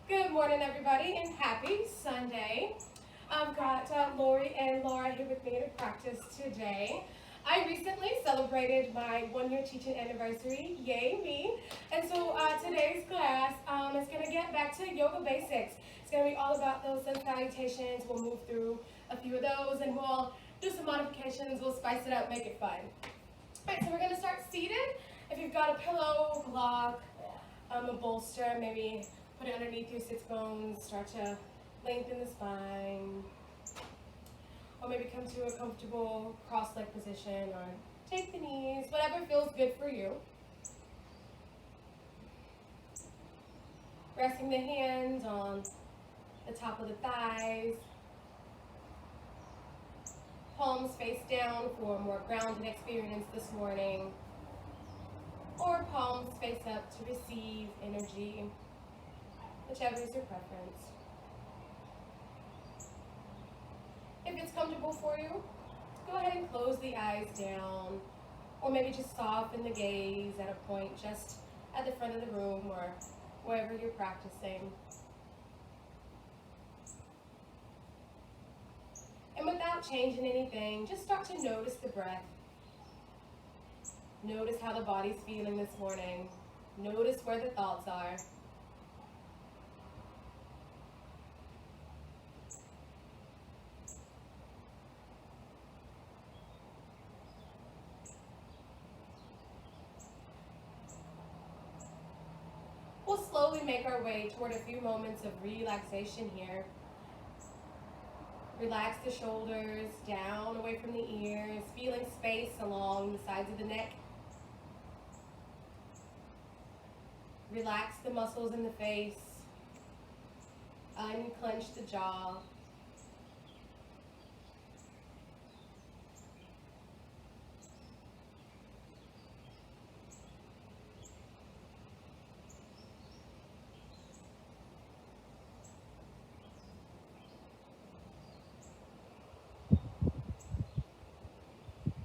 Good morning, everybody, and happy Sunday. I've got Lori and Laura here with me to practice today. I recently celebrated my 1 year teaching anniversary, yay me. And so today's class is going to get back to yoga basics. It's going to be all about those sun salutations. We'll move through a few of those and we'll do some modifications. We'll spice it up, make it fun. All right, so we're going to start seated. If you've got a pillow, block, a bolster, maybe put it underneath your sits bones, start to lengthen the spine. Or maybe come to a comfortable cross-leg position or take the knees, whatever feels good for you. Resting the hands on the top of the thighs. Palms face down for a more grounded experience this morning. Or palms face up to receive energy, whichever is your preference. If it's comfortable for you, go ahead and close the eyes down, or maybe just soften the gaze at a point just at the front of the room or wherever you're practicing. And without changing anything, just start to notice the breath. Notice how the body's feeling this morning. Notice where the thoughts are. We'll slowly make our way toward a few moments of relaxation here. Relax the shoulders down away from the ears, feeling space along the sides of the neck. Relax the muscles in the face. Unclench the jaw.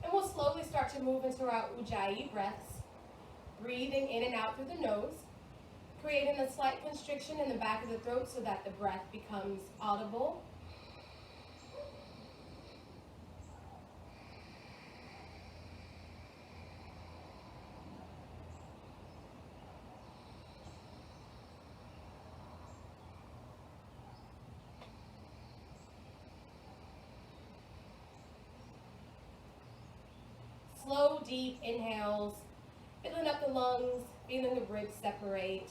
And we'll slowly start to move into our Ujjayi breaths, breathing in and out through the nose, creating a slight constriction in the back of the throat so that the breath becomes audible. Slow, deep inhales, filling up the lungs, feeling the ribs separate.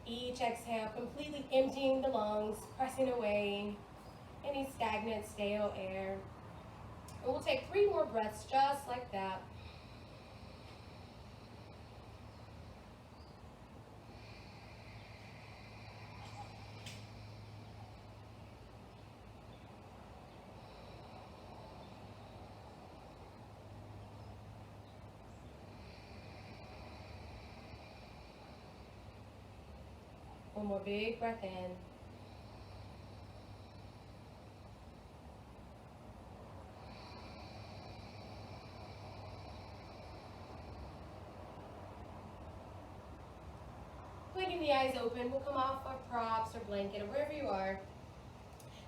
Each exhale, completely emptying the lungs, pressing away any stagnant, stale air. And we'll take 3 more breaths just like that. One more big breath in. Blinking the eyes open, we'll come off our props or blanket or wherever you are.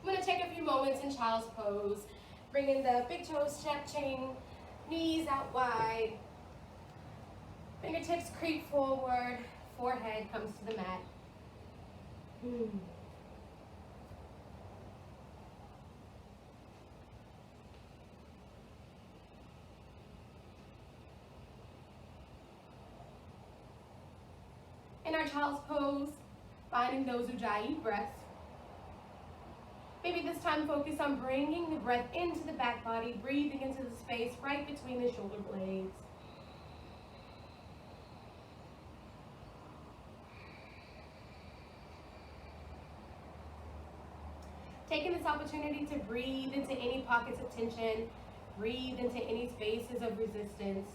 I'm going to take a few moments in child's pose, bringing the big toes chain, knees out wide. Fingertips creep forward, forehead comes to the mat. In our child's pose, finding those Ujjayi breaths. Maybe this time focus on bringing the breath into the back body, breathing into the space right between the shoulder blades. Taking this opportunity to breathe into any pockets of tension, breathe into any spaces of resistance.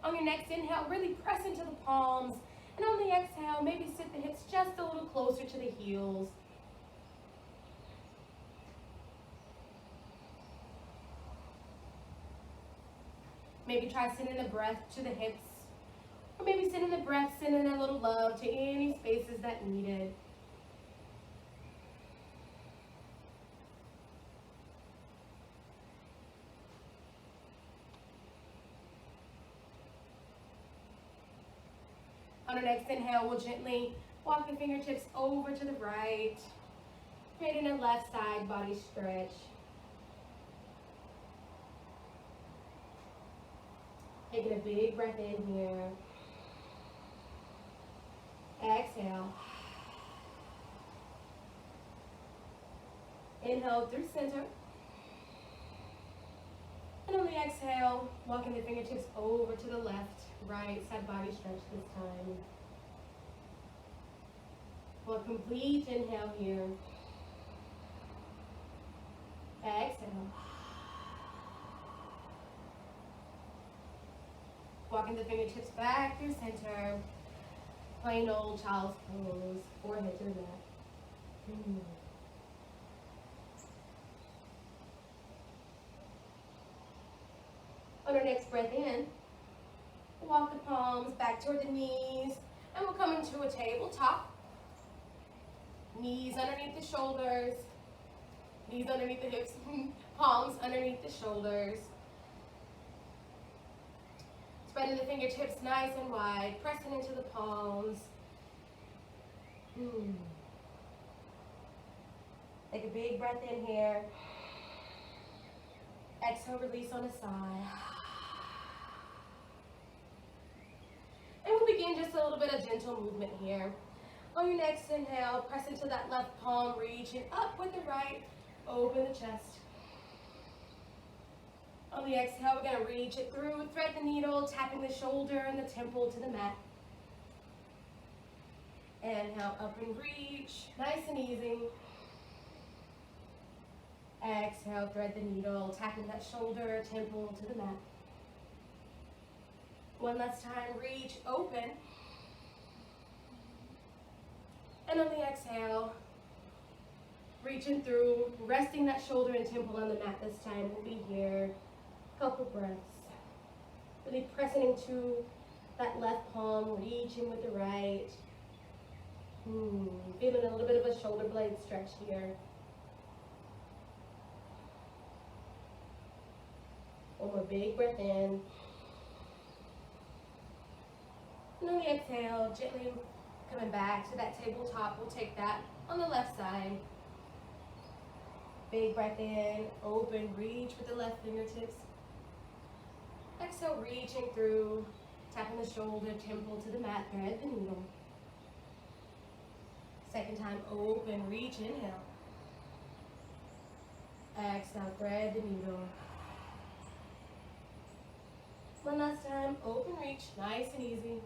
On your next inhale, really press into the palms. And on the exhale, maybe sit the hips just a little closer to the heels. Maybe try sending the breath to the hips. Or maybe sending the breath, sending a little love to any spaces that needed. On our next inhale, we'll gently walk the fingertips over to the right, creating a left side body stretch. Taking a big breath in here. Exhale. Inhale through center. And on the exhale, walking the fingertips over to the left, right side body stretch this time. One complete inhale here. Exhale. Walking the fingertips back through center. Plain old child's pose, forehead to the mat. On our next breath in, walk the palms back toward the knees, and we'll come into a tabletop. Knees underneath the shoulders, knees underneath the hips, palms underneath the shoulders. Spreading the fingertips nice and wide, pressing into the palms. Take a big breath in here. Exhale, release on the side. And we'll begin just a little bit of gentle movement here. On your next inhale, press into that left palm, reaching up with the right, open the chest. On the exhale, we're going to reach it through, thread the needle, tapping the shoulder and the temple to the mat. Inhale, up and reach, nice and easy. Exhale, thread the needle, tapping that shoulder, temple to the mat. One last time, reach, open. And on the exhale, reaching through, resting that shoulder and temple on the mat this time. We'll be here, couple breaths. Really pressing into that left palm, reaching with the right. Feeling a little bit of a shoulder blade stretch here. One more big breath in. And on the exhale, gently coming back to that tabletop. We'll take that on the left side. Big breath in, open, reach with the left fingertips. Exhale, reaching through, tapping the shoulder, temple to the mat, thread the needle. Second time, open, reach, inhale. Exhale, thread the needle. One last time, open, reach, nice and easy.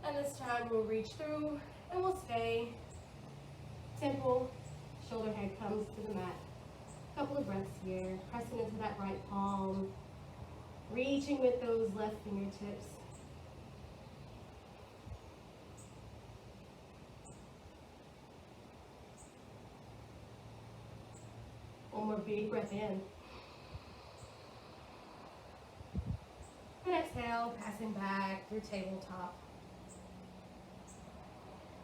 And this time we'll reach through and we'll stay. Temple, shoulder head comes to the mat. Couple of breaths here, pressing into that right palm, reaching with those left fingertips. One more big breath in. And exhale, passing back through tabletop.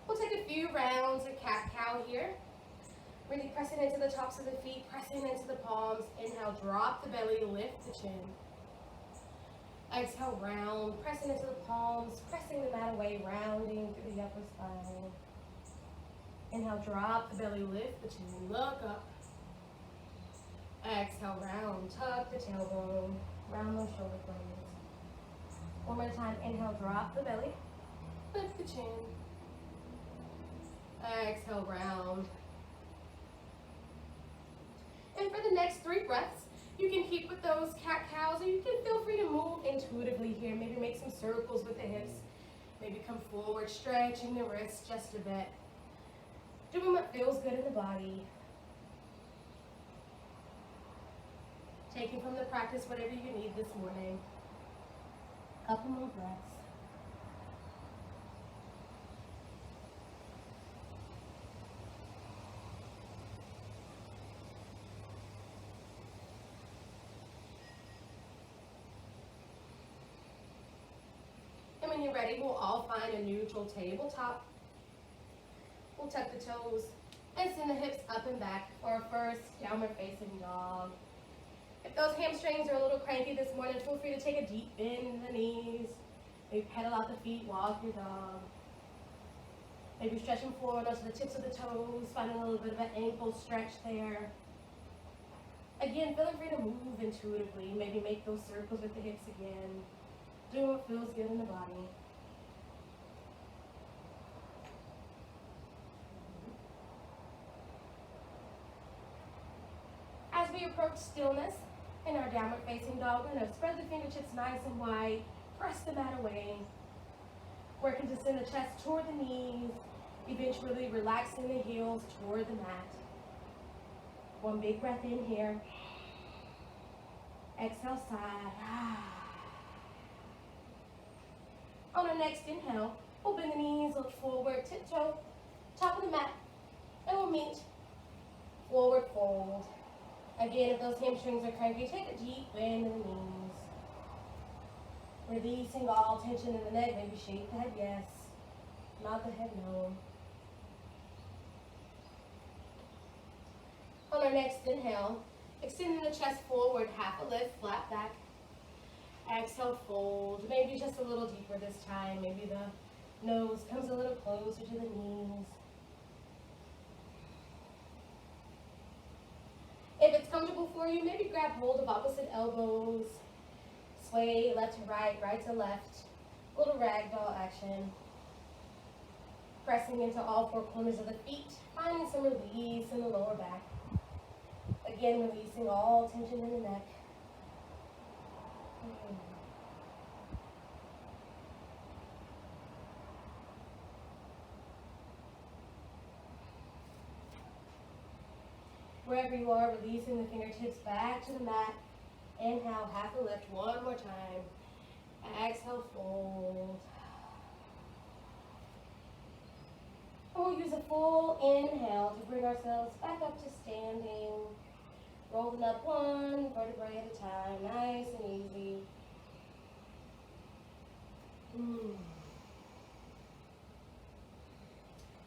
We'll take a few rounds of cat-cow here. Really pressing into the tops of the feet, pressing into the palms. Inhale, drop the belly, lift the chin. Exhale, round, pressing into the palms, pressing the mat away, rounding through the upper spine. Inhale, drop the belly, lift the chin, look up. Exhale, round, tuck the tailbone, round those shoulder blades. One more time, inhale, drop the belly, lift the chin. Exhale, round. And for the next 3 breaths, you can keep with those cat-cows, or you can feel free to move intuitively here. Maybe make some circles with the hips. Maybe come forward, stretching the wrists just a bit. Doing what feels good in the body. Taking from the practice whatever you need this morning. Couple more breaths. And when you're ready, we'll all find a neutral tabletop. We'll tuck the toes and send the hips up and back for our first downward facing dog. If those hamstrings are a little cranky this morning, feel free to take a deep bend in the knees. Maybe pedal out the feet, walk your dog. Maybe stretching forward onto the tips of the toes, finding a little bit of an ankle stretch there. Again, feeling free to move intuitively. Maybe make those circles with the hips again. Do what feels good in the body. As we approach stillness in our downward facing dog, we're going to spread the fingertips nice and wide, press the mat away. Working to send the chest toward the knees, eventually relaxing the heels toward the mat. One big breath in here. Exhale, sigh. On our next inhale, we'll bend the knees, look forward, tiptoe, top of the mat, and we'll meet forward fold. Again, if those hamstrings are cranky, take a deep bend in the knees. Releasing all tension in the neck, maybe shake the head yes, nod the head no. On our next inhale, extending the chest forward, half a lift, flat back. Exhale, fold, maybe just a little deeper this time. Maybe the nose comes a little closer to the knees. If it's comfortable for you, maybe grab hold of opposite elbows. Sway left to right, right to left. A little ragdoll action. Pressing into all four corners of the feet, finding some release in the lower back. Again, releasing all tension in the neck. Wherever you are, releasing the fingertips back to the mat. Inhale, half a lift, one more time. Exhale, fold. And we'll use a full inhale to bring ourselves back up to standing. Rolling up one vertebrae at a time, nice and easy.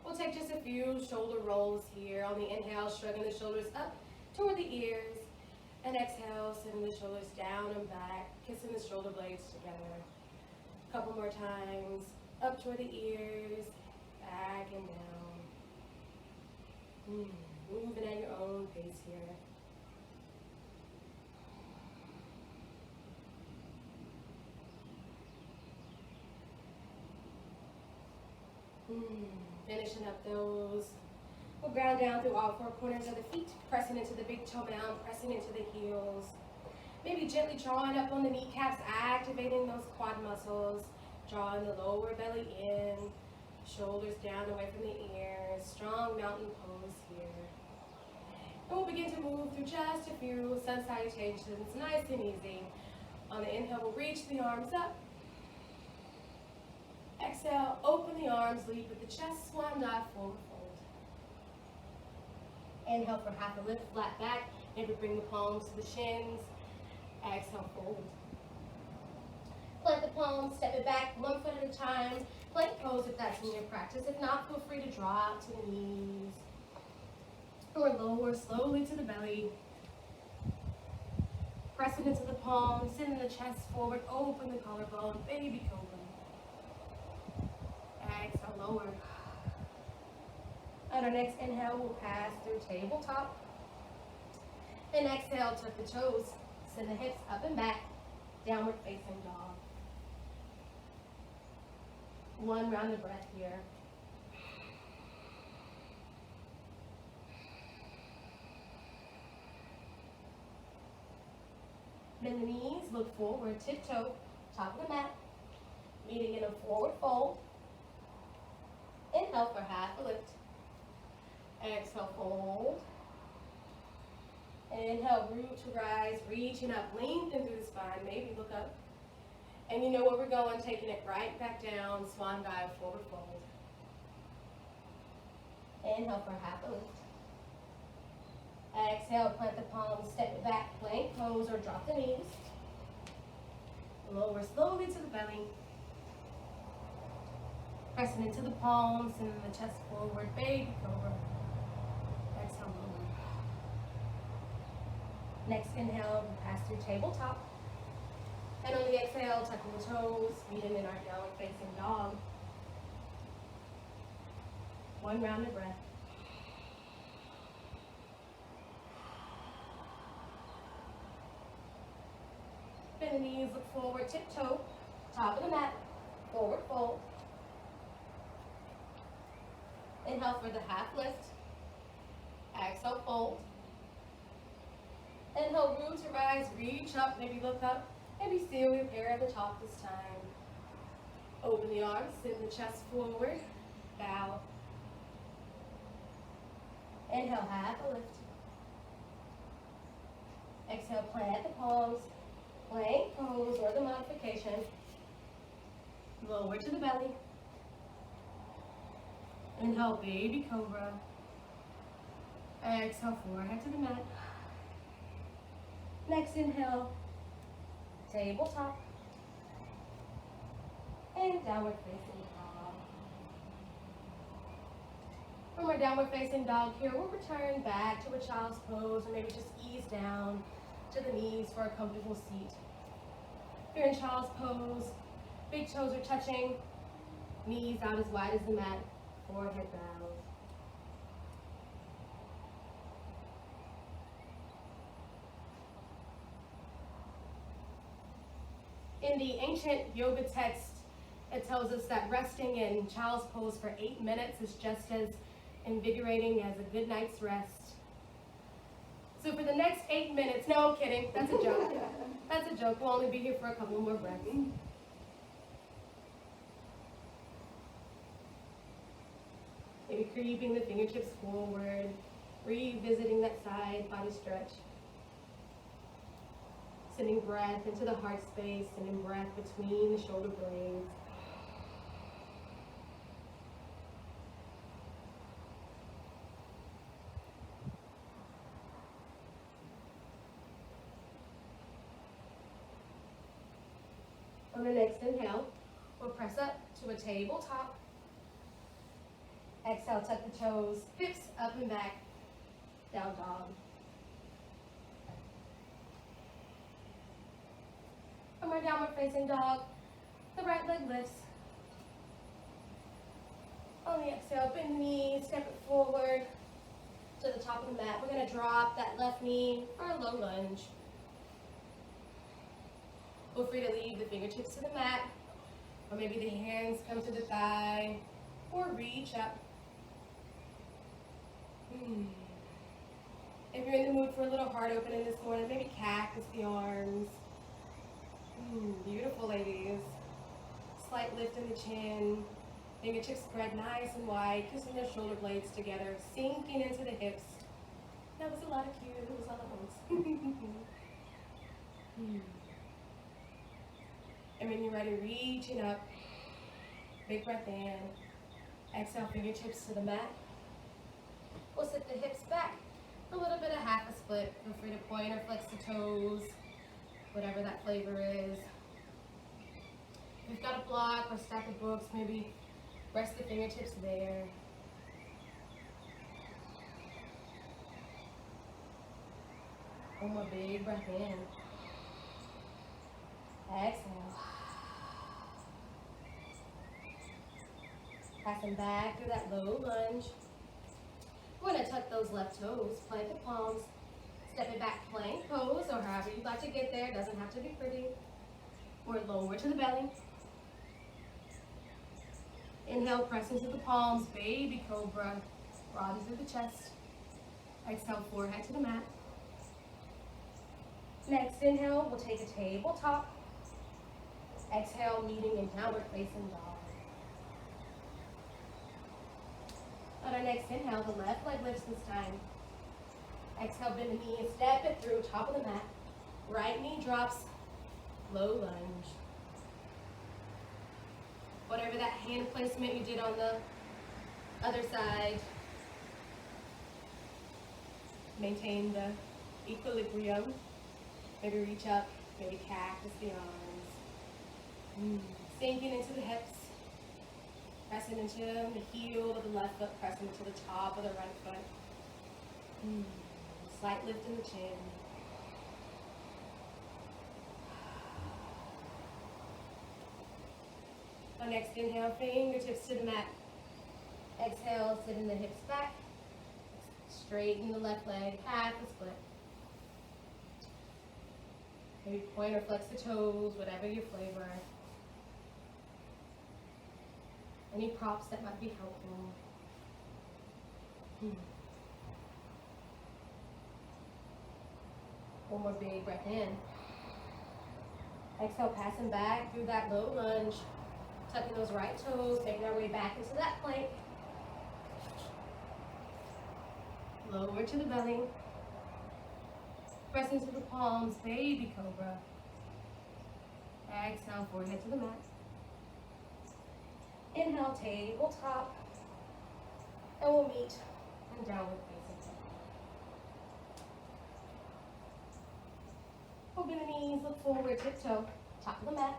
We'll take just a few shoulder rolls here. On the inhale, shrugging the shoulders up toward the ears. And exhale, sending the shoulders down and back, kissing the shoulder blades together. A couple more times, up toward the ears, back and down. Moving at your own pace here. Finishing up those. We'll ground down through all four corners of the feet, pressing into the big toe mound, pressing into the heels. Maybe gently drawing up on the kneecaps, activating those quad muscles, drawing the lower belly in, shoulders down away from the ears, strong mountain pose here. And we'll begin to move through just a few sun salutations, nice and easy. On the inhale, we'll reach the arms up. Exhale, open the arms, lead with the chest, swan dive, forward fold. Inhale for half a lift, flat back. Maybe bring the palms to the shins. Exhale, fold. Plant the palms, step it back, one foot at a time. Plank pose if that's in your practice. If not, feel free to drop to the knees. Or lower slowly to the belly. Pressing into the palms, sending the chest forward, open the collarbone, baby cobra. Exhale, lower. On our next inhale, we'll pass through tabletop. And exhale, tuck the toes. Send the hips up and back. Downward facing dog. One round of breath here. Bend the knees, look forward, tiptoe, top of the mat. Meeting in a forward fold. Inhale for half a lift. Exhale, fold. Inhale, root to rise, reaching up, lengthen through the spine, maybe look up. And you know where we're going, taking it right back down, swan dive, forward fold. Inhale for half a lift. Exhale, plant the palms, step it back, plank pose, or drop the knees. Lower slowly to the belly. Pressing into the palms and the chest forward, baby cobra. Exhale, lower. Next inhale, pass through tabletop. And on the exhale, tucking the toes, meeting in our downward facing dog. One round of breath. Bend the knees, look forward, tiptoe, top of the mat, forward fold. Inhale for the half lift. Exhale, fold. Inhale, root to rise, reach up, maybe look up. Maybe seal your hair at the top this time. Open the arms, send the chest forward, bow. Inhale, half a lift. Exhale, plant the palms, plank pose or the modification. Lower to the belly. Inhale, baby cobra. Exhale, forehead to the mat. Next inhale, tabletop. And downward facing dog. From our downward facing dog here, we'll return back to a child's pose, or maybe just ease down to the knees for a comfortable seat. If you're in child's pose, big toes are touching, knees out as wide as the mat, forehead bows. In the ancient yoga text, it tells us that resting in child's pose for 8 minutes is just as invigorating as a good night's rest. So for the next 8 minutes, no, I'm kidding, that's a joke. That's a joke, we'll only be here for a couple more breaths. Maybe creeping the fingertips forward, revisiting that side body stretch. Sending breath into the heart space, sending breath between the shoulder blades. On the next inhale, we'll press up to a tabletop. Exhale, tuck the toes, hips up and back, down dog. From our downward facing dog, the right leg lifts. On the exhale, bend the knee, step it forward to the top of the mat. We're going to drop that left knee for a low lunge. Feel free to leave the fingertips to the mat, or maybe the hands come to the thigh, or reach up. If you're in the mood for a little heart opening this morning, maybe cactus the arms. Beautiful, ladies. Slight lift in the chin. Fingertips spread nice and wide, kissing their shoulder blades together, sinking into the hips. That was a lot of cute. It was all at once. And when you're ready, reaching up. Big breath in. Exhale, fingertips to the mat. We'll sit the hips back. A little bit of half a split. Feel free to point or flex the toes, whatever that flavor is. If you've got a block or stack of books, maybe rest the fingertips there. One more big breath in. Exhale. Passing back through that low lunge. We're going to tuck those left toes, plant the palms, step it back, plank pose, or however you'd like to get there. It doesn't have to be pretty. Or lower to the belly. Inhale, press into the palms, baby cobra, broaden through the chest. Exhale, forehead to the mat. Next inhale, we'll take a tabletop. Exhale, meeting in downward facing dog. On our next inhale, the left leg lifts this time. Exhale, bend the knee and step it through, top of the mat. Right knee drops, low lunge. Whatever that hand placement you did on the other side, maintain the equilibrium. Maybe reach up, maybe cactus the arms. Sinking into the hips, pressing into the heel of the left foot, pressing into the top of the right foot. Slight lift in the chin. On next inhale, fingertips to the mat. Exhale, sitting the hips back. Straighten the left leg, half a split. Maybe point or flex the toes, whatever your flavor. Any props that might be helpful. One more big breath in. Exhale, passing back through that low lunge. Tucking those right toes, making our way back into that plank. Lower to the belly. Press into the palms, baby cobra. Exhale, forehead to the mat. Inhale, tabletop. And we'll meet in downward facing dog. Open the knees, look forward, tiptoe. Top of the mat.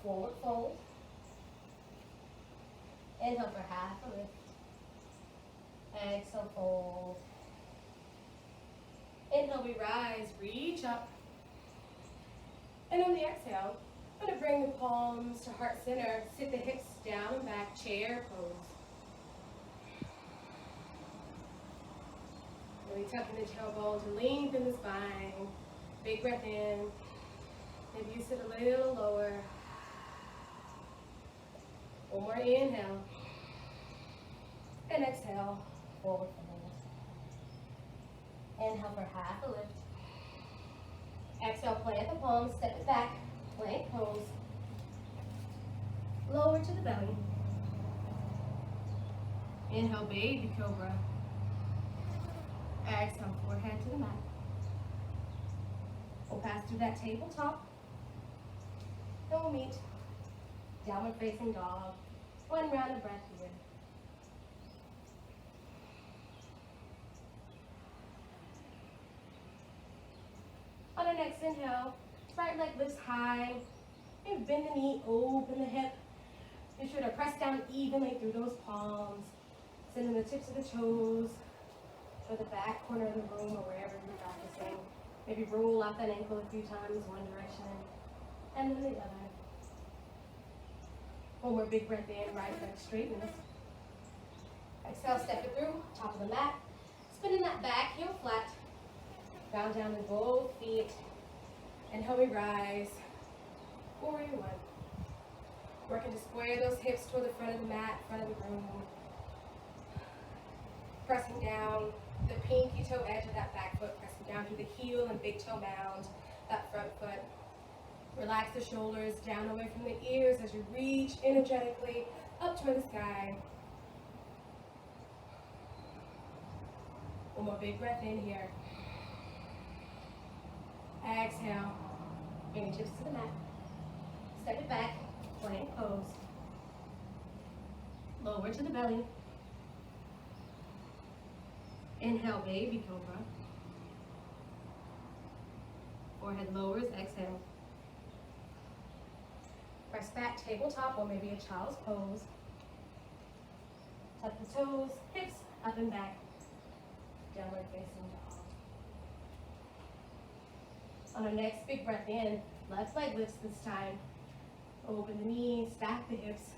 Forward fold. Inhale for half a lift. Exhale, fold. Inhale, we rise, reach up. And on the exhale, I'm going to bring the palms to heart center. Sit the hips down and back, chair pose. Really tucking the tailbone to lengthen the spine. Big breath in. Maybe you sit a little lower. One more inhale. And exhale, forward fold. Inhale for half a lift. Exhale, plant the palms, step it back, plank pose. Lower to the belly. Inhale, baby cobra. Exhale, forehead to the mat. We'll pass through that tabletop. Then we'll meet downward facing dog. One round of breath here. On our next inhale, right leg lifts high. Maybe bend the knee, open the hip. Be sure to press down evenly through those palms. Sending the tips of the toes to the back corner of the room or wherever you're practicing. Maybe roll out that ankle a few times, one direction, and then the other. One more big breath in, right leg straightens. Exhale, step it through, top of the mat. Spinning that back heel flat. Ground down in both feet. Inhale, we rise. Warrior one. Working to square those hips toward the front of the mat, front of the room. Pressing down the pinky toe edge of that back foot, pressing down through the heel and big toe mound, that front foot. Relax the shoulders down away from the ears as you reach energetically up toward the sky. One more big breath in here. Exhale. Fingertips to the mat. Step it back. Plank pose. Lower to the belly. Inhale, baby cobra. Forehead lowers, exhale. Press back, tabletop, or maybe a child's pose. Tuck the toes, hips up and back. Downward facing dog. On our next big breath in, left leg lifts this time. Open the knees, stack the hips.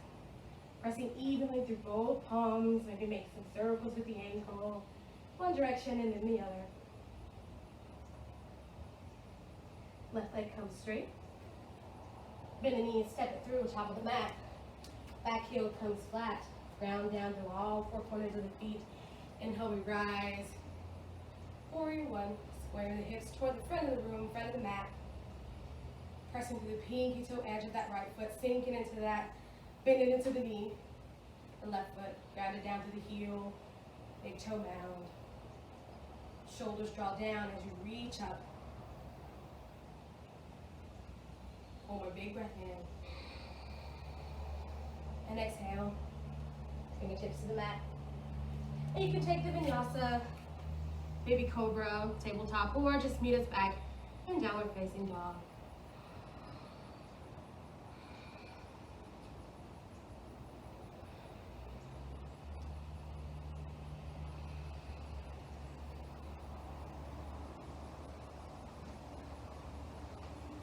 Pressing evenly through both palms. Maybe make some circles with the ankle. One direction and then the other. Left leg comes straight. Bend the knees, step it through, top of the mat. Back heel comes flat. Ground down to all four corners of the feet. Inhale, we rise. Warrior one. Square the hips toward the front of the room, front of the mat. Pressing through the pinky toe edge of that right foot, sinking into that, bending into the knee. The left foot, grounded down to the heel, big toe mound. Shoulders draw down as you reach up. One more big breath in. And exhale, fingertips to the mat. And you can take the vinyasa, baby cobra, tabletop, or just meet us back in downward facing dog.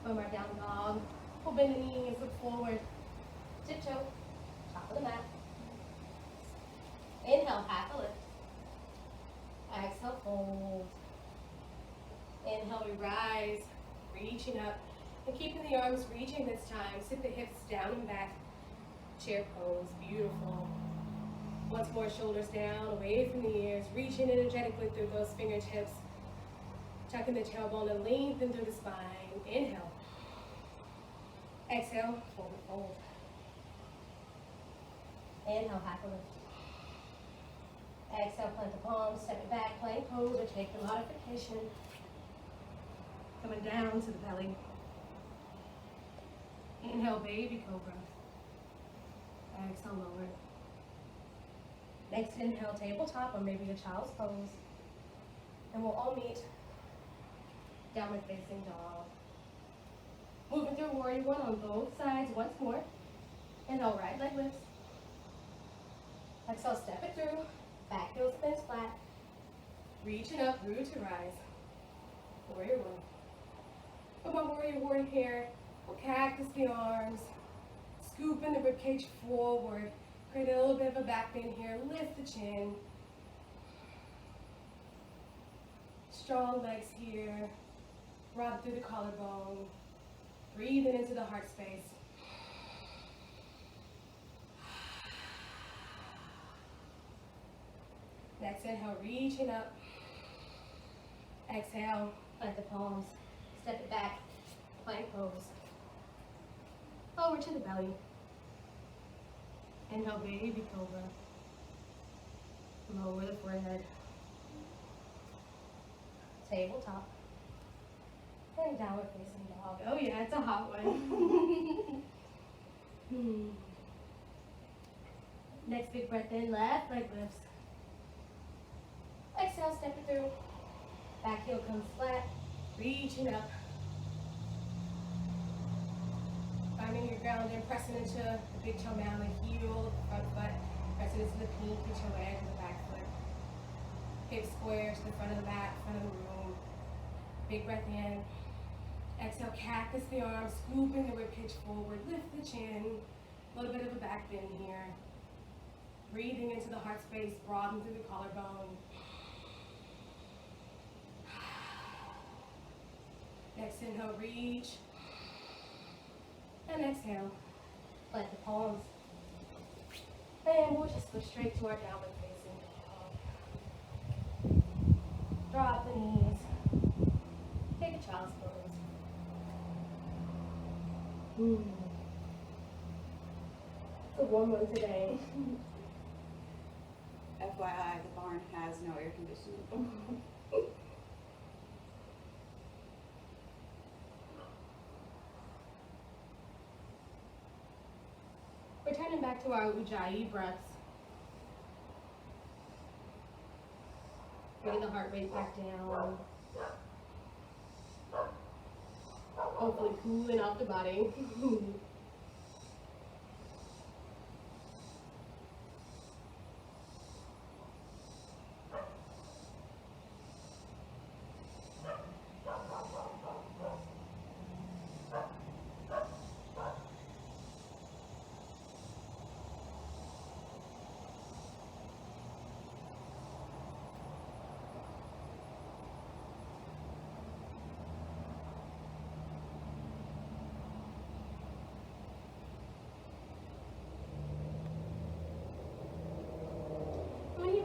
From our down dog, we'll bend the knees, look forward, tiptoe, top of the mat. Inhale, half a lift. Exhale, fold. Inhale, we rise, reaching up, and keeping the arms reaching this time. Sit the hips down and back, chair pose, beautiful. Once more, shoulders down, away from the ears, reaching energetically through those fingertips, tucking the tailbone and lengthen through the spine. Inhale. Exhale, forward fold. Inhale, half a lift. Exhale, plant the palms, step it back, plank pose, or take the modification. Coming down to the belly. Inhale, baby cobra. Exhale, lower. Next inhale, tabletop, or maybe a child's pose. And we'll all meet downward facing dog. Moving through warrior one on both sides once more. Inhale, right leg lifts. Exhale, step it through. Back heel spins flat. Reaching up, root to rise. Warrior one. Come on, warrior one here. We'll cactus the arms. Scooping the ribcage forward. Create a little bit of a back bend here. Lift the chin. Strong legs here. Rub through the collarbone. Breathing into the heart space. Next inhale, reaching up. Exhale, plant the palms. Step it back, plank pose. Over to the belly. Inhale, baby cobra. Lower the forehead. Tabletop. And downward facing dog. Oh yeah, it's a hot one. Next big breath in, left leg lifts. Exhale, step it through. Back heel comes flat, reaching up. Finding your ground and pressing into the big toe mound, the heel, the front foot, pressing into the pinky toe edge of the back foot. Hips square to the front of the mat, front of the room. Big breath in. Exhale, cactus the arms, scooping the ribcage forward, lift the chin. A little bit of a back bend here. Breathing into the heart space, broaden through the collarbone. Next inhale, reach. And exhale, plant the palms. And we'll just go straight to our downward facing dog. Drop the knees. Take a child's pose. It's a warm one today. FYI, the barn has no air conditioning. Returning back to our Ujjayi breaths. Bring the heart rate back down. Hopefully cooling off the body.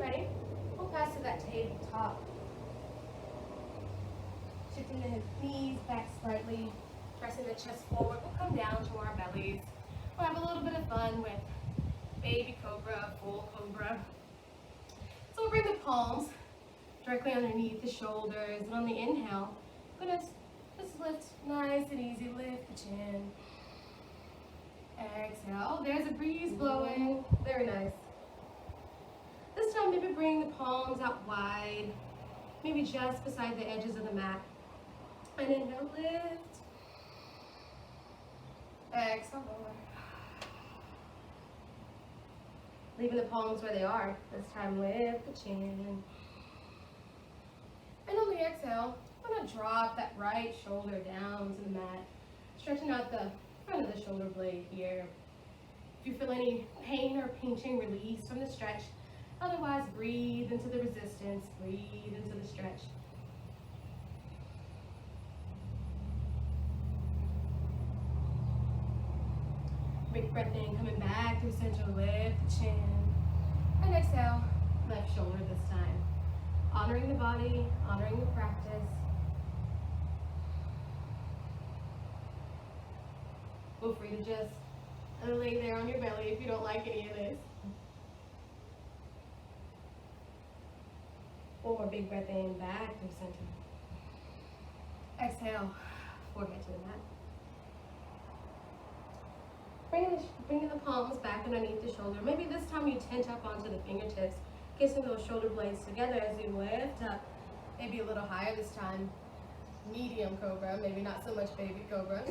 Ready? We'll pass to that tabletop. Shifting the knees back slightly, pressing the chest forward. We'll come down to our bellies. We'll have a little bit of fun with baby cobra, full cobra. So we'll bring the palms directly underneath the shoulders, and on the inhale, we're gonna just lift nice and easy, lift the chin. Exhale. There's a breeze blowing. Very nice. This time, maybe bring the palms out wide, maybe just beside the edges of the mat. And inhale, lift. Exhale, lower. Leaving the palms where they are. This time, lift the chin. And on the exhale, I'm going to drop that right shoulder down to the mat, stretching out the front of the shoulder blade here. If you feel any pain or pinching, release from the stretch. Otherwise, breathe into the resistance, breathe into the stretch. Big breath in, coming back through center, lift the chin. And exhale, left shoulder this time. Honoring the body, honoring the practice. Feel free to just lay there on your belly if you don't like any of this. One more big breath in, back through center. Exhale, forehead to the mat. Bringing the palms back underneath the shoulder. Maybe this time you tent up onto the fingertips, kissing those shoulder blades together as you lift up. Maybe a little higher this time. Medium cobra, maybe not so much baby cobra.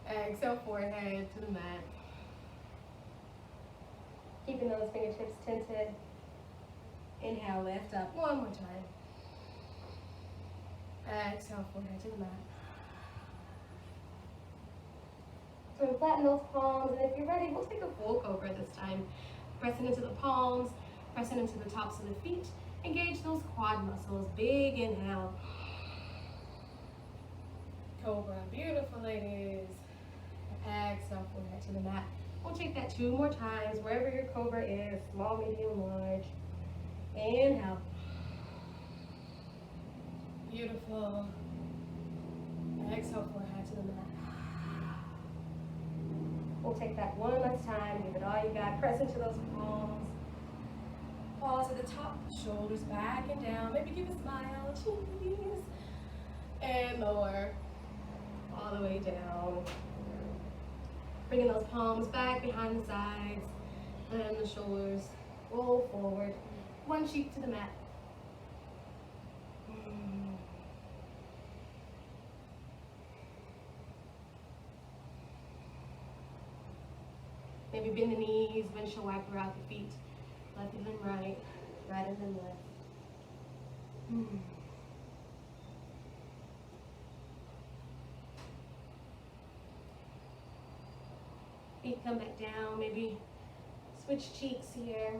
Exhale, forehead to the mat. Keeping those fingertips tented. Inhale, lift up one more time. Exhale, forehead to the mat. So flatten those palms, and if you're ready, we'll take a full cobra this time. Pressing into the palms, pressing into the tops of the feet. Engage those quad muscles. Big inhale. Cobra, beautiful ladies. Exhale, forehead to the mat. We'll take that 2 more times, wherever your cobra is, small, medium, large. Inhale. Beautiful. Exhale, forehead to the mat. We'll take that one last time. Give it all you got. Press into those palms. Pause at the top. Shoulders back and down. Maybe give a smile. Cheese. And lower. All the way down. Bringing those palms back behind the sides. And the shoulders. Roll forward. One cheek to the mat. Maybe bend the knees, windshield wiper out the feet. Left and then right, right and then left. Feet come back down, maybe switch cheeks here.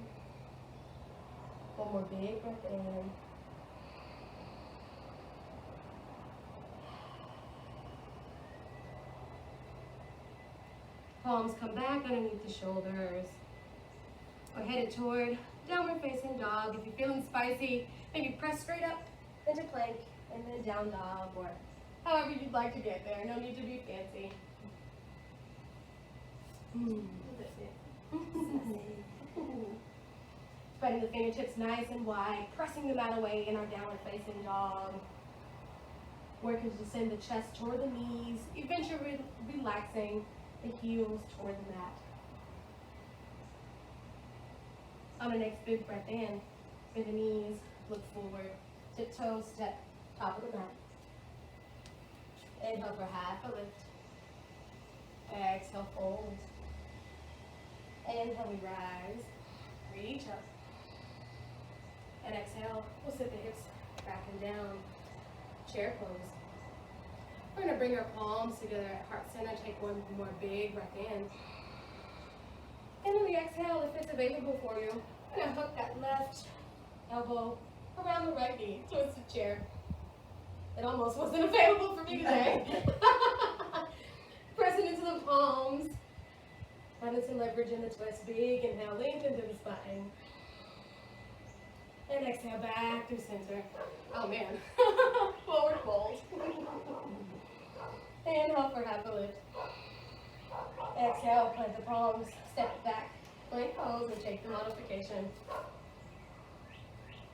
One more big breath in. Palms come back underneath the shoulders. We're headed toward downward facing dog. If you're feeling spicy, maybe press straight up into plank and then down dog, or however you'd like to get there. No need to be fancy. Spreading the fingertips nice and wide, pressing them out away in our downward facing dog. Working to send the chest toward the knees, eventually relaxing the heels toward the mat. On the next big breath in, bend the knees, look forward, tiptoe, step, top of the mat. Inhale for half a lift. Exhale, fold. Inhale, we rise, reach up. And exhale, we'll sit the hips back and down, chair pose. We're going to bring our palms together at heart center. Take one more big breath in. And on the exhale, if it's available for you, I'm going to hook that left elbow around the right knee, twist the chair. It almost wasn't available for me today. Pressing into the palms. Finding some leverage in the twist. Big inhale, lengthen through the spine. And exhale, back through center. Oh man. Forward fold. Inhale for half a lift. Exhale, plant the palms, step it back, plank pose, and take the modification.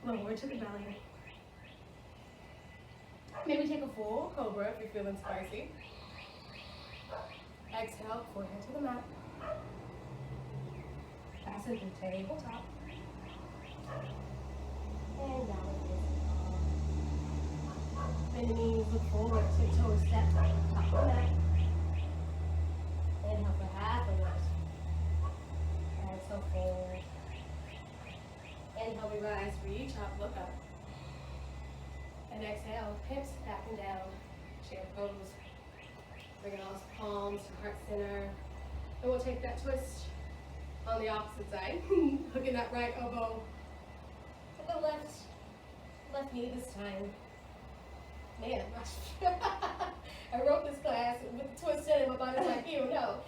Lower to the belly. Maybe take a full cobra if you're feeling spicy. Exhale, forehead to the mat. Pass it through tabletop. And down with this. Bend the knees, look forward, tiptoe step, top of the mat. Inhale for half a lift. Exhale, forward. Inhale, we rise, reach up, look up. And exhale, hips back and down, chair pose. Bring those palms to heart center. And we'll take that twist on the opposite side. Hooking that right elbow to the left knee this time. Man, I wrote this class with the twist in it, my body's like, ew, no.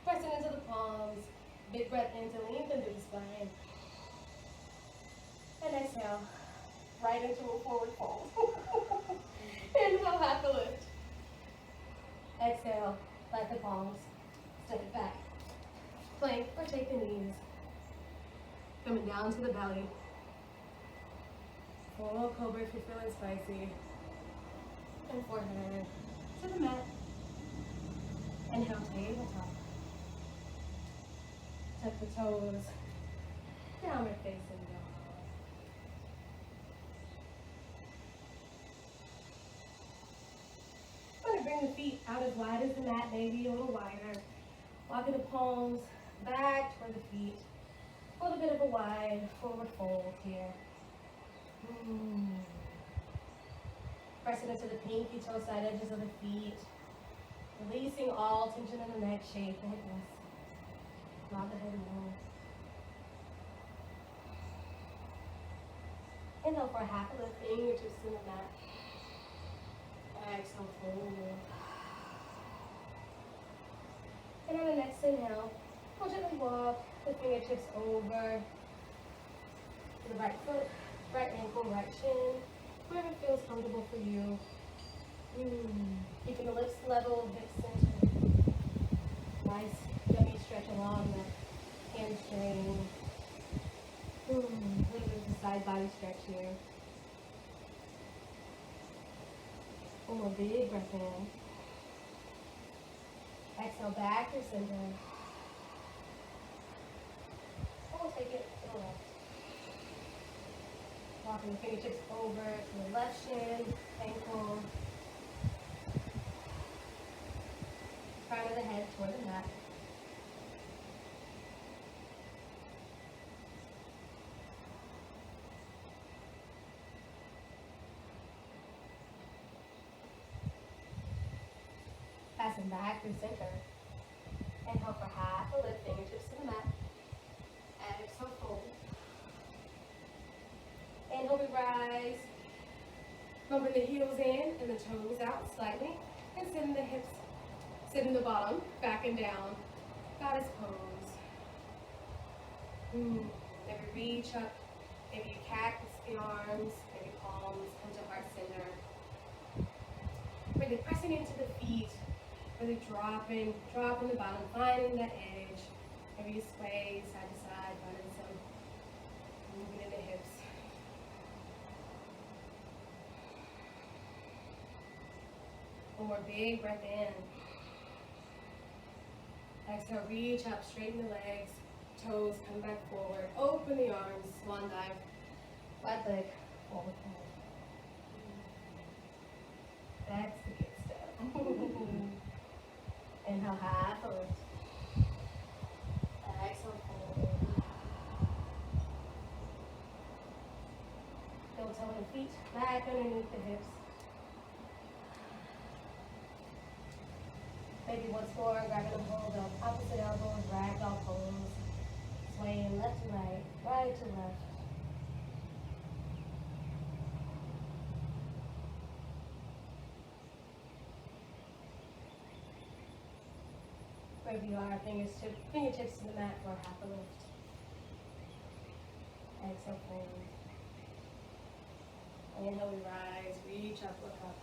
Pressing into the palms. Big breath in to lengthen through the spine. And exhale, right into a forward fold. Inhale, half a lift. Exhale, let the palms step it back. Plank or take the knees. Coming down to the belly. Full cobra if you're feeling spicy. And forehead to the mat. Inhale, tabletop. Tuck the toes. Downward facing dog. I'm going to bring the feet out as wide as the mat, maybe a little wider. Walking the palms back toward the feet. A little bit of a wide forward fold here. Pressing into the pinky toe side edges of the feet. Releasing all tension in the neck, shape the hip rest. Not the head move. Inhale for half a lift, fingertips to the mat. Exhale, fold. And on the next inhale, we'll gently walk the fingertips over to the right foot, right ankle, right shin, wherever it feels comfortable for you. Keeping the lips level, hips centered. Nice, yummy stretch along the hamstring. A little bit of the side body stretch here. One more big breath in. Exhale back to center. And we'll take it to the left. Walking the fingertips over to the left shin, ankle. Crown of the head toward the mat. Passing back through center. Inhale for half a lift, fingertips to the mat. Exhale, fold. Inhale, we rise. Bumping the heels in and the toes out slightly. And sending the hips, sitting the bottom, back and down. Goddess pose. Maybe reach up. Maybe you cactus the arms. Maybe palms come to heart center. Really pressing into the feet. Really dropping the bottom, finding that edge. Maybe you sway side to side, finding some movement in the hips. One more big breath in. Exhale, reach up, straighten the legs, toes come back forward, open the arms, swan dive, wide leg, forward fold. That's the good stuff. Inhale, half a lift. Exhale, fold. Heel toe and feet back underneath the hips. Maybe once more, grabbing a hold of opposite elbow, ragdoll pose. Swaying left to right, right to left. Wherever you are, fingertips to the mat for half a lift. Exhale, fold. Inhale, we rise, reach up, look up.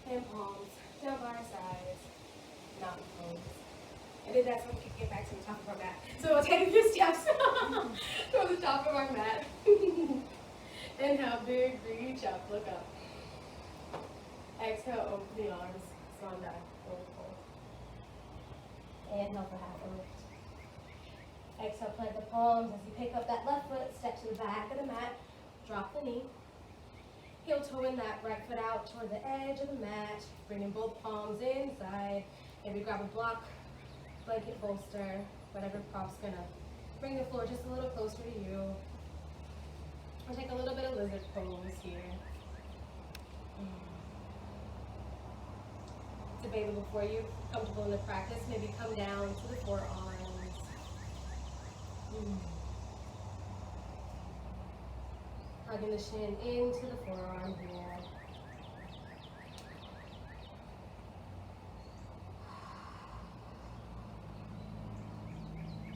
And palms down by our sides, mountain pose. And then that's when we get back to the top of our mat. So we'll take a few steps from the top of our mat. Inhale, big reach up, look up. Exhale, open the arms, swan dive. Forward fold. Inhale for half a lift. Exhale, plant the palms as you pick up that left foot, step to the back of the mat, drop the knee. Heel toe in that right foot out toward the edge of the mat, bringing both palms inside. Maybe grab a block, blanket, bolster, whatever prop's gonna bring the floor just a little closer to you. Or take a little bit of lizard pose here. It's available for you, comfortable in the practice. Maybe come down to the forearms. Hugging the shin into the forearm here.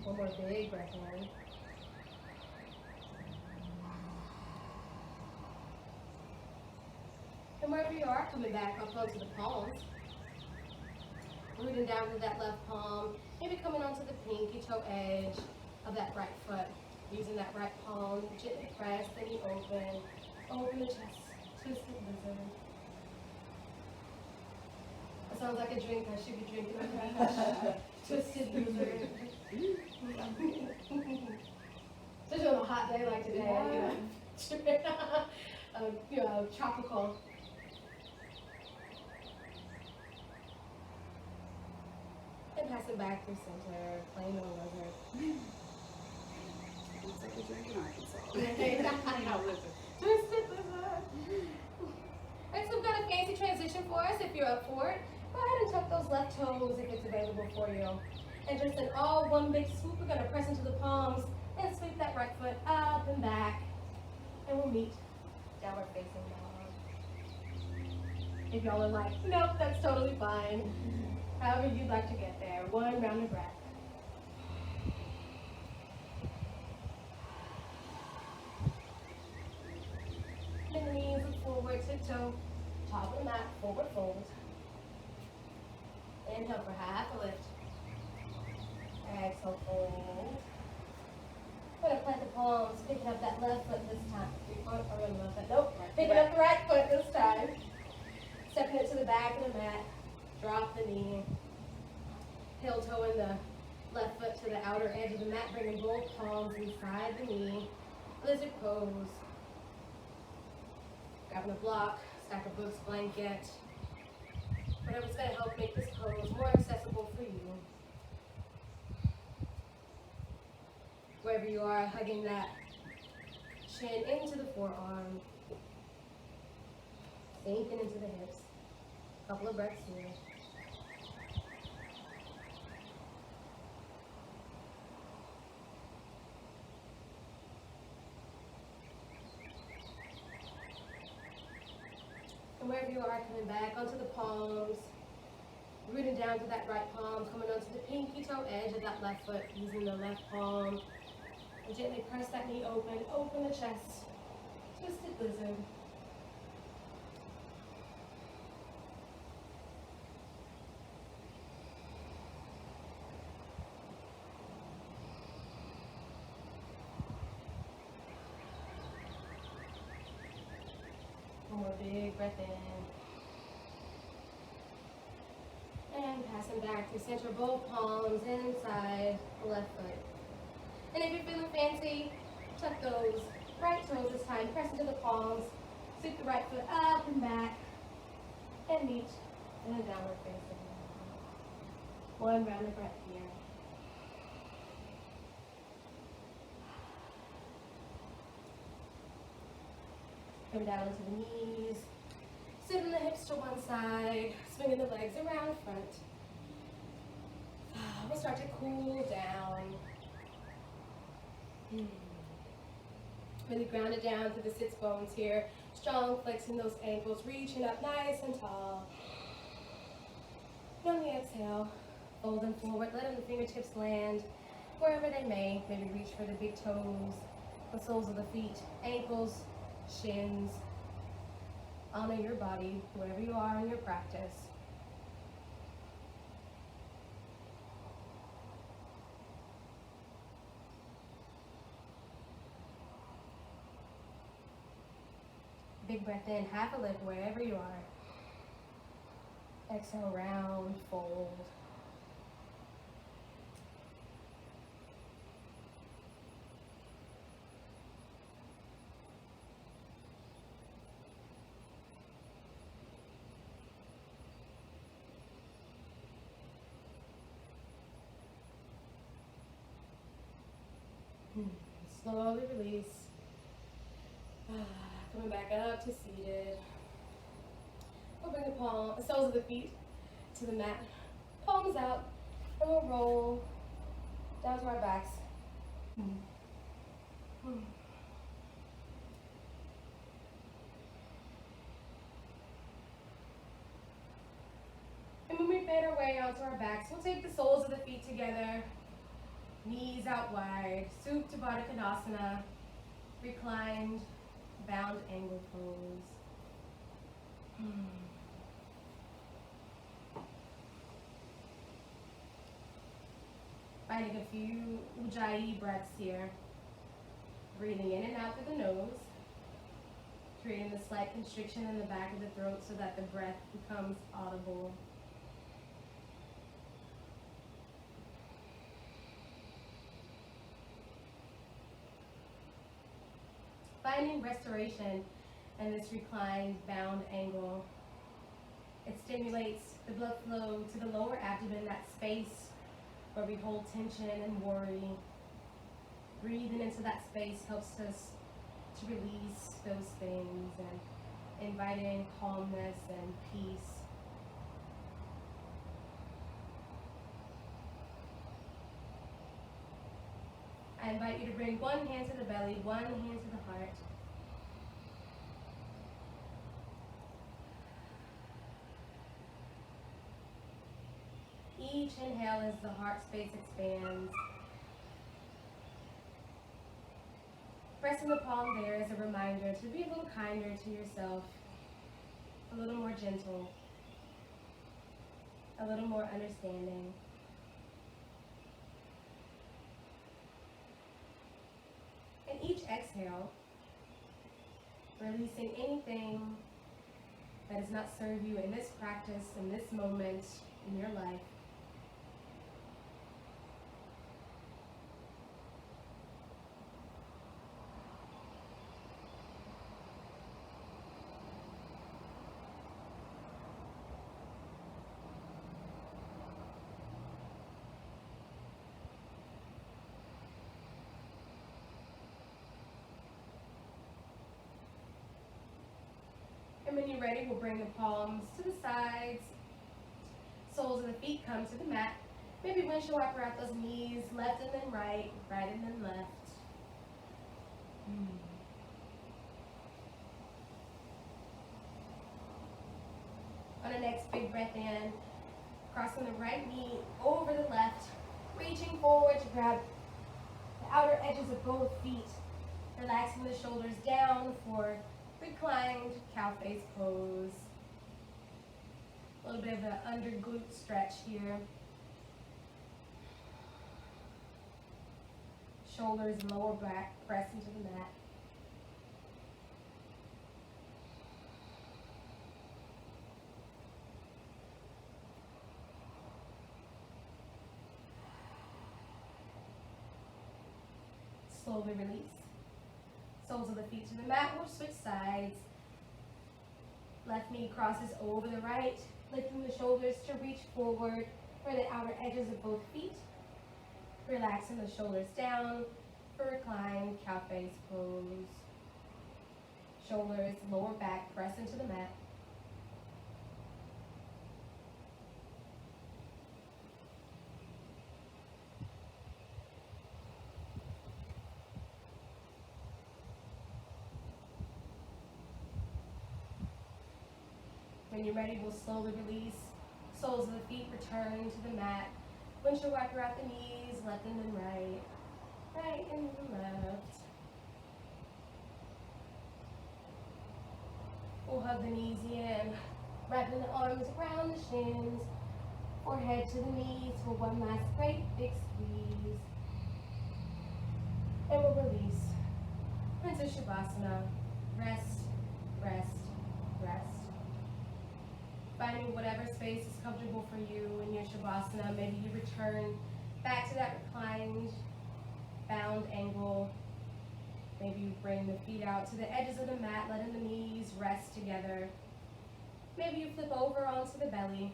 One more big breath in. And wherever you are, coming back up onto the palms. Rooting down to that left palm. Maybe coming onto the pinky toe edge of that right foot. Using that right palm, gently press, then you open. Open the chest, twisted lizard. That sounds like a drink I should be drinking. Twisted lizard. Especially on a hot day like today, tropical. And pass it back through center, plain old lizard. It's like a drink in Arkansas. Twisted lizard. Alright, so we've got a fancy transition for us if you're up for it. Go ahead and tuck those left toes if it's available for you. And just in all one big swoop, we're going to press into the palms and sweep that right foot up and back. And we'll meet downward facing dog. If y'all are like, nope, that's totally fine. However you'd like to get there. One round of breath. And the knees look forward, tiptoe, top of the mat, forward fold. Inhale for half a lift. Exhale, fold. We're going to plant the palms, picking up that left foot this time. Nope, picking up the right foot this time. Stepping it to the back of the mat. Drop the knee. Heel toe in the left foot to the outer edge of the mat, bringing both palms inside the knee. Lizard pose. Grabbing a block, stack of books, blanket. Whatever's going to help make this pose more accessible for you. Wherever you are, hugging that chin into the forearm. Sinking into the hips. Couple of breaths here. And wherever you are, coming back onto the palms, rooting down to that right palm, coming onto the pinky toe edge of that left foot, using the left palm. And gently press that knee open, open the chest, twisted lizard. One more big breath in. And passing back to center, both palms inside the left foot. And if you're feeling fancy, tuck those right toes this time, press into the palms, sweep the right foot up and back, and meet in a downward facing. One round of breath here. Come down into the knees, sitting the hips to one side, swinging the legs around front. We'll start to cool down. Really ground it down to the sits bones here. Strong, flexing those ankles, reaching up nice and tall. And on the exhale, folding forward, letting the fingertips land wherever they may. Maybe reach for the big toes, the soles of the feet, ankles, shins. Honor your body, wherever you are in your practice. Big breath in, half a lift wherever you are. Exhale, round, fold. Slowly release. Coming back up to seated. We'll bring the soles of the feet to the mat. Palms out, and we'll roll down to our backs. And when we bend our way onto our backs, we'll take the soles of the feet together, knees out wide, Supta Baddha Konasana, reclined, bound angle pose. Finding a few Ujjayi breaths here. Breathing in and out through the nose, creating a slight constriction in the back of the throat so that the breath becomes audible. Finding restoration in this reclined, bound angle. It stimulates the blood flow to the lower abdomen, that space where we hold tension and worry. Breathing into that space helps us to release those things and inviting calmness and peace. I invite you to bring one hand to the belly, one hand to the heart. Each inhale as the heart space expands. Pressing the palm there as a reminder to be a little kinder to yourself, a little more gentle, a little more understanding. And each exhale, releasing anything that does not serve you in this practice, in this moment in your life. And when you're ready, we'll bring the palms to the sides. Soles of the feet come to the mat. Maybe windshield wiper out those knees, left and then right, right and then left. On the next big breath in, crossing the right knee over the left, reaching forward to grab the outer edges of both feet, relaxing the shoulders down for reclined cow face pose. A little bit of an under glute stretch here. Shoulders and lower back press into the mat. Slowly release. Soles of the feet to the mat. We'll switch sides. Left knee crosses over the right, lifting the shoulders to reach forward for the outer edges of both feet. Relaxing the shoulders down for reclined cow face pose. Shoulders, lower back, press into the mat. When you're ready, we'll slowly release. Soles of the feet return to the mat. Windshield wiper out the knees, left and then right. Right and then left. We'll hug the knees in, wrapping the arms around the shins, forehead to the knees for one last great big squeeze. And we'll release. Into Shavasana. Rest, rest, rest. Finding whatever space is comfortable for you in your Shavasana. Maybe you return back to that reclined, bound angle. Maybe you bring the feet out to the edges of the mat, letting the knees rest together. Maybe you flip over onto the belly,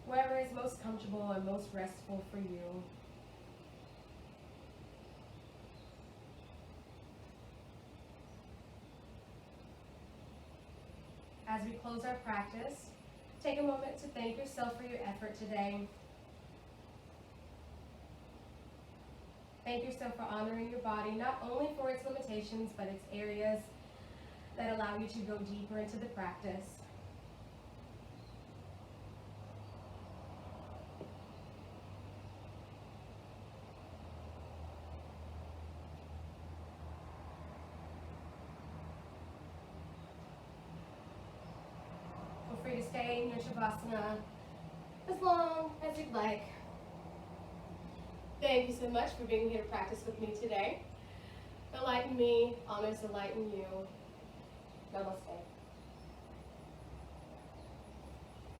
wherever is most comfortable and most restful for you. As we close our practice, take a moment to thank yourself for your effort today. Thank yourself for honoring your body, not only for its limitations, but its areas that allow you to go deeper into the practice. Feel free to stay in your Shavasana as long as you'd like. Thank you so much for being here to practice with me today. Enlighten me, honors enlighten you. Namaste.